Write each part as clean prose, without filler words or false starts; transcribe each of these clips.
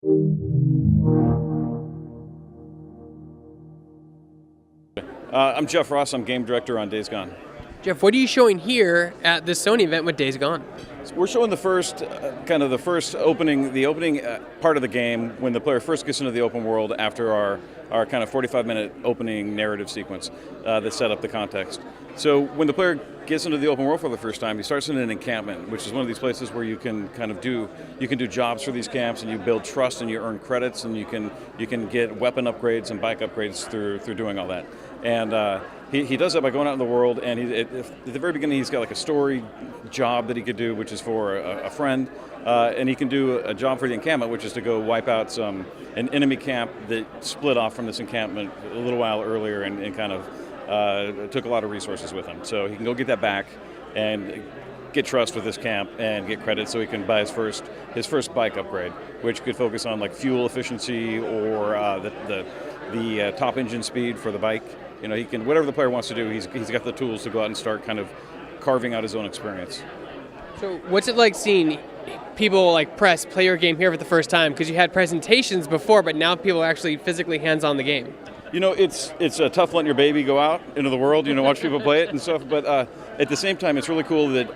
I'm Jeff Ross. I'm game director on Days Gone. Jeff, what are you showing here at this Sony event with Days Gone? So we're showing the first opening part of the game when the player first gets into the open world after our kind of 45-minute opening narrative sequence that set up the context. So when the player gets into the open world for the first time, he starts in an encampment, which is one of these places where you can do jobs for these camps, and you build trust and you earn credits, and you can get weapon upgrades and bike upgrades through doing all that. And he does that by going out in the world, and at the very beginning he's got like a story job that he could do, which is for a friend, and he can do a job for the encampment, which is to go wipe out an enemy camp that split off from this encampment a little while earlier and kind of took a lot of resources with him. So he can go get that back and get trust with this camp and get credit so he can buy his first bike upgrade, which could focus on like fuel efficiency or the top engine speed for the bike. You know, he can, whatever the player wants to do, he's got the tools to go out and start kind of carving out his own experience. So what's it like seeing people like press play your game here for the first time? Because you had presentations before, but now people are actually physically hands-on the game. You know, it's tough letting your baby go out into the world, you know, watch people play it and stuff, but at the same time, it's really cool that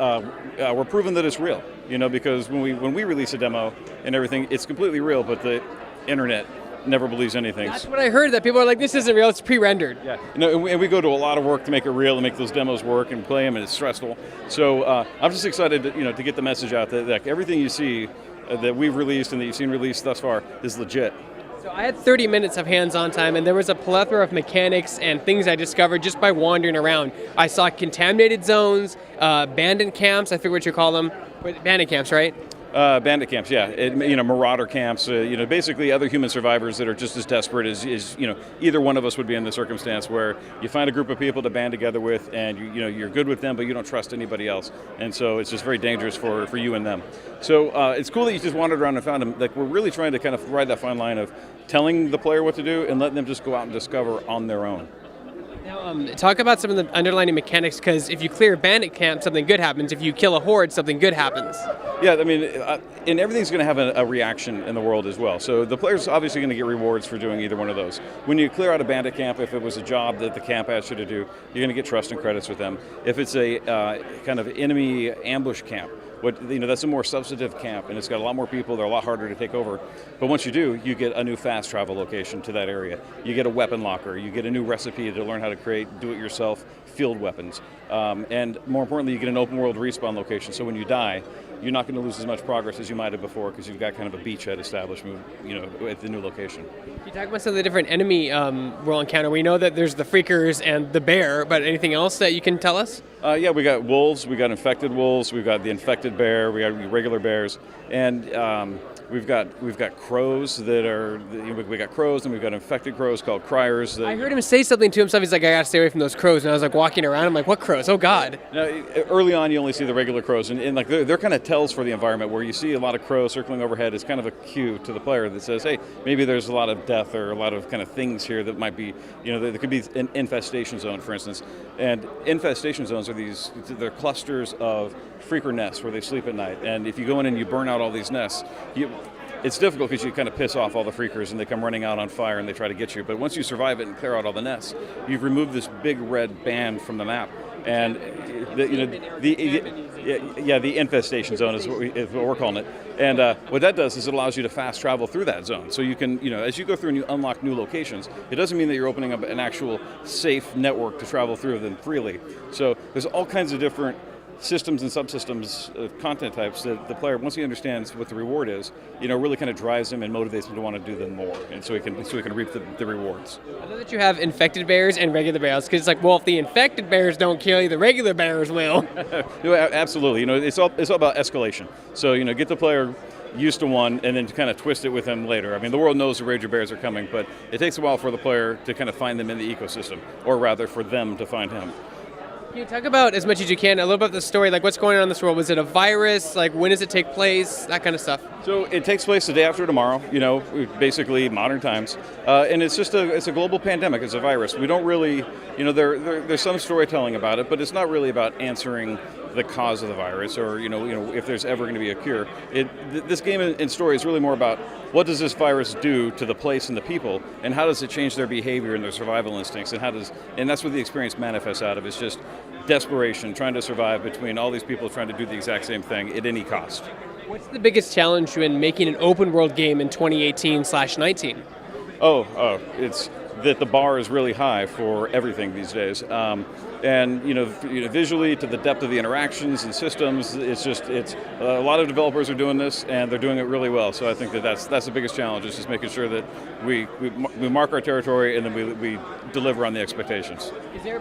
we're proving that it's real, you know, because when we release a demo and everything, it's completely real, but the internet never believes anything. That's what I heard, that people are like, this isn't real, it's pre-rendered. Yeah, you know, and we go to a lot of work to make it real and make those demos work and play them, and it's stressful. So I'm just excited to get the message out that everything you see that we've released and that you've seen released thus far is legit. So I had 30 minutes of hands-on time, and there was a plethora of mechanics and things I discovered just by wandering around. I saw contaminated zones, bandit camps, I forget what you call them. Bandit camps, right? Bandit camps, yeah. Marauder camps, basically other human survivors that are just as desperate as either one of us would be in the circumstance where you find a group of people to band together with, and you're good with them, but you don't trust anybody else, and so it's just very dangerous for you and them. So it's cool that you just wandered around and found them. Like, we're really trying to kind of ride that fine line of telling the player what to do and letting them just go out and discover on their own. Now, talk about some of the underlying mechanics, because if you clear a bandit camp, something good happens. If you kill a horde, something good happens. Yeah, I mean, and everything's going to have a reaction in the world as well. So the player's obviously going to get rewards for doing either one of those. When you clear out a bandit camp, if it was a job that the camp asked you to do, you're going to get trust and credits with them. If it's a kind of enemy ambush camp, that's a more substantive camp, and it's got a lot more people. They're a lot harder to take over. But once you do, you get a new fast travel location to that area. You get a weapon locker. You get a new recipe to learn how to create do-it-yourself field weapons. And more importantly, you get an open world respawn location. So when you die, you're not going to lose as much progress as you might have before, because you've got kind of a beachhead established, at the new location. You talk about some of the different enemy we'll encounter. We know that there's the freakers and the bear, but anything else that you can tell us? Yeah, we got wolves, we got infected wolves, we've got the infected bear, we got regular bears, and we've got crows that are, we got crows, and we've got infected crows called criers. I heard him say something to himself. He's like, I gotta stay away from those crows. And I was like walking around, I'm like, what crows? Oh God. Now, early on, you only see the regular crows, and like they're kind of tells for the environment. Where you see a lot of crows circling overhead is kind of a cue to the player that says, hey, maybe there's a lot of death or a lot of kind of things here that might be, there could be an infestation zone, for instance. And infestation zones are they're clusters of freaker nests where they sleep at night. And if you go in and you burn out all these nests, it's difficult because you kind of piss off all the freakers and they come running out on fire and they try to get you. But once you survive it and clear out all the nests, you've removed this big red band from the map. And the infestation zone is what we're calling it. And what that does is it allows you to fast travel through that zone. So you can, as you go through and you unlock new locations, it doesn't mean that you're opening up an actual safe network to travel through them freely. So there's all kinds of different systems and subsystems of content types that the player, once he understands what the reward is, really kind of drives him and motivates him to want to do them more, and so he can reap the rewards. I know that you have infected bears and regular bears, because it's like, well, if the infected bears don't kill you, the regular bears will. Absolutely. It's all about escalation. So get the player used to one and then to kind of twist it with them later. I mean, the world knows the Rager Bears are coming, but it takes a while for the player to kind of find them in the ecosystem, or rather for them to find him. Can you talk about, as much as you can, a little about the story, like what's going on in this world? Was it a virus? Like, when does it take place? That kind of stuff. So it takes place the day after tomorrow, basically modern times. And it's a global pandemic. It's a virus. We don't really, there's some storytelling about it, but it's not really about answering the cause of the virus, or if there's ever going to be a cure. This game in story is really more about what does this virus do to the place and the people, and how does it change their behavior and their survival instincts, and that's what the experience manifests out of. It's just desperation, trying to survive between all these people trying to do the exact same thing at any cost. What's the biggest challenge when making an open world game in 2018/19? It's that the bar is really high for everything these days. And visually, to the depth of the interactions and systems, it's a lot of developers are doing this, and they're doing it really well. So I think that's the biggest challenge, is just making sure that we mark our territory, and then we deliver on the expectations. Is there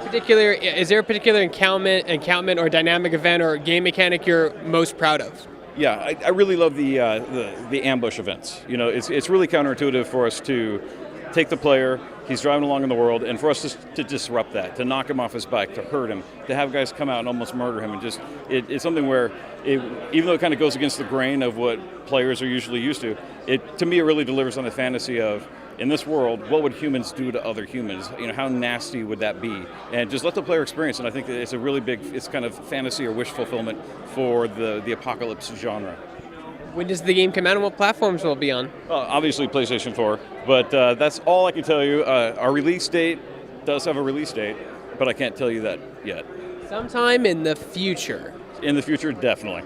a particular encampment or dynamic event or game mechanic you're most proud of? Yeah, I really love the ambush events. It's really counterintuitive for us to take the player, he's driving along in the world, and for us to disrupt that, to knock him off his bike, to hurt him, to have guys come out and almost murder him, and it's something where, even though it kind of goes against the grain of what players are usually used to, to me it really delivers on the fantasy of, in this world, what would humans do to other humans? How nasty would that be? And just let the player experience, and I think that it's a really big, it's kind of fantasy or wish fulfillment for the apocalypse genre. When does the game come out and what platforms will it be on? Obviously PlayStation 4, but that's all I can tell you. Our release date does have a release date, but I can't tell you that yet. Sometime in the future. In the future, definitely.